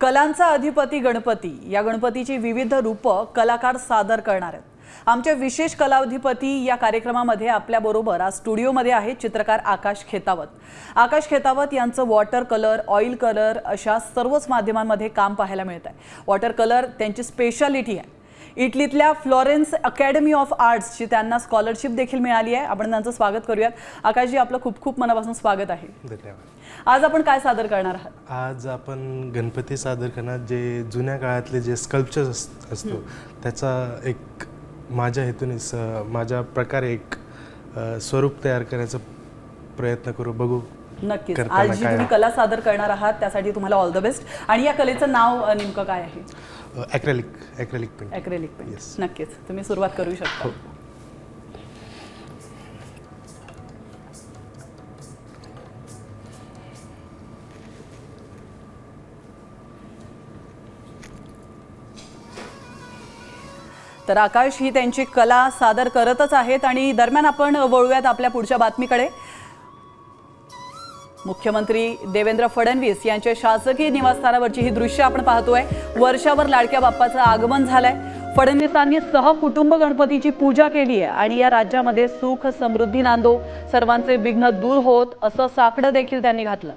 कलांचा अधिपती गणपती, या गणपतीची विविध रूपं कलाकार सादर करणार आहेत। आमच्या विशेष कलाधिपती या कार्यक्रमामध्ये आपल्याबरोबर आज स्टुडिओमध्ये आहेत चित्रकार आकाश खेतावत। आकाश खेतावत यांचं वॉटर कलर, ऑइल कलर अशा सर्वच माध्यमांमध्ये काम पाहायला मिळत आहे। वॉटर कलर त्यांची स्पेशालिटी आहे। इटलीतल्या फ्लोरेन्स अकॅडमी ऑफ आर्ट्सची त्यांना स्कॉलरशिप देखील मिळाली आहे। आपण त्यांचं स्वागत करूयात। आकाशजी, आपलं खूप खूप मनापासून स्वागत आहे। धन्यवाद। आज आपण काय सादर करणार आहात? आज आपण गणपती सादर करणार, जे जुन्या काळातले जे स्कल्पचर्स असतो त्याचा एक माझ्या हेतूने माझ्या प्रकारे एक स्वरूप तयार करण्याचा प्रयत्न करू, बघू। नक्कीच। आज जी तुम्ही कला सादर करणार आहात त्यासाठी तुम्हाला ऑल द बेस्ट। आणि या कलेचं नाव नेमकं काय आहे? Acrylic paint. Acrylic paint. नक्कीच, तुम्ही सुरुवात करू शकता। तर आकाश ही त्यांची कला सादर करतच आहेत आणि दरम्यान आपण वळूयात आपल्या पुढच्या बातमीकडे। मुख्यमंत्री देवेंद्र फडणवीस यांच्या शासकीय निवासस्थानावरची ही दृश्य आपण पाहतोय। वर्षावर लाडक्या बाप्पाचं आगमन झालंय। फडणवीसांनी सहकुटुंब गणपतीची पूजा केली आहे आणि या राज्यामध्ये सुख समृद्धी नांदो, सर्वांचे विघ्न दूर होत असं साकडं देखील त्यांनी घातलं।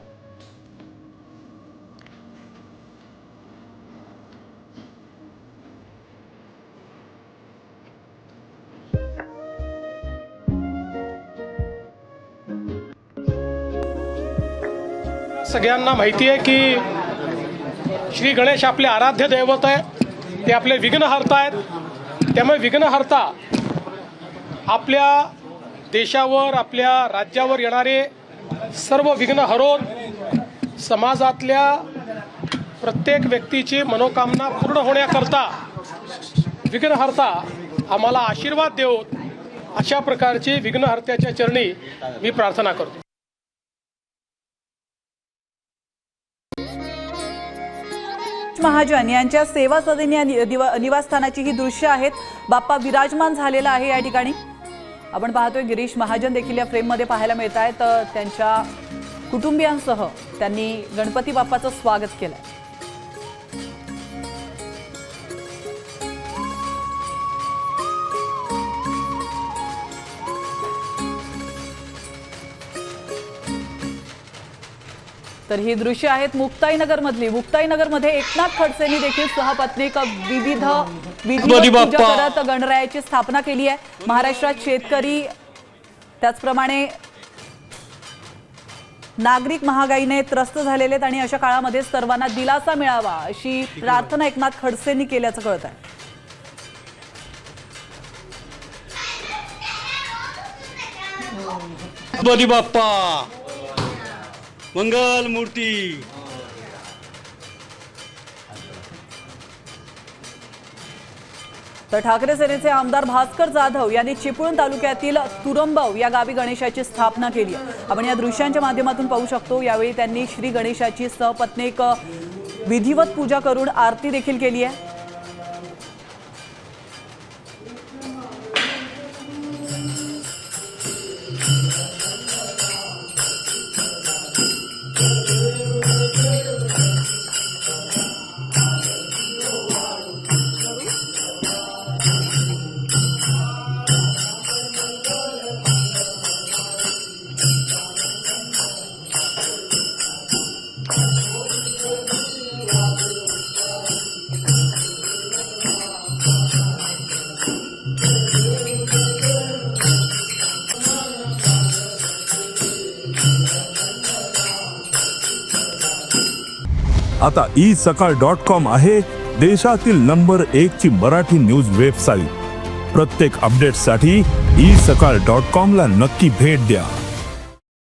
सगळ्यांना माहिती आहे की श्री गणेश आपले आराध्य दैवत आहे, ते आपले विघ्नहर्ता आहेत। त्यामुळे विघ्नहर्ता आपल्या देशावर, आपल्या राज्यावर येणारे सर्व विघ्न हरवून समाजातल्या प्रत्येक व्यक्तीची मनोकामना पूर्ण होण्याकरता विघ्नहर्ता आम्हाला आशीर्वाद देवोत, अशा प्रकारची विघ्नहर्त्याच्या चरणी मी प्रार्थना करतो। महाजन यांच्या सेवा सदन या निवासस्थानाची ही दृश्य आहेत। बाप्पा विराजमान झालेला आहे या ठिकाणी। आपण पाहतोय गिरीश महाजन देखील या फ्रेम मध्ये पाहायला मिळत आहेत। त्यांच्या कुटुंबियांसह त्यांनी गणपती बाप्पाचं स्वागत केलंय। तर ही दृश्य आहेत मुक्ताईनगर मधली। मुक्ताईनगर मध्ये एकनाथ खडसेंनी देखील सहपत्नीक विविध पूजा करत गणरायाची स्थापना केली आहे। महाराष्ट्रात शेतकरी त्याचप्रमाणे नागरिक महागाईने त्रस्त झालेले आहेत आणि अशा काळामध्ये सर्वांना दिलासा मिळावा अशी प्रार्थना एकनाथ खडसेंनी केल्याचं कळत आहे। गणपती बाप्पा मंगल मूर्ती। तर ठाकरे सेनेचे आमदार भास्कर जाधव यांनी चिपळूण तालुक्यातील तुरंबव या गावी गणेशाची स्थापना केली आहे। आपण या दृश्यांच्या माध्यमातून पाहू शकतो। यावेळी त्यांनी श्री गणेशाची सहपत्नीक विधिवत पूजा करून आरती देखील केली आहे। आता isakal.com आहे देशातील नंबर 1 ची मराठी न्यूज वेबसाईट। प्रत्येक अपडेटसाठी isakal.com ला नक्की भेट द्या।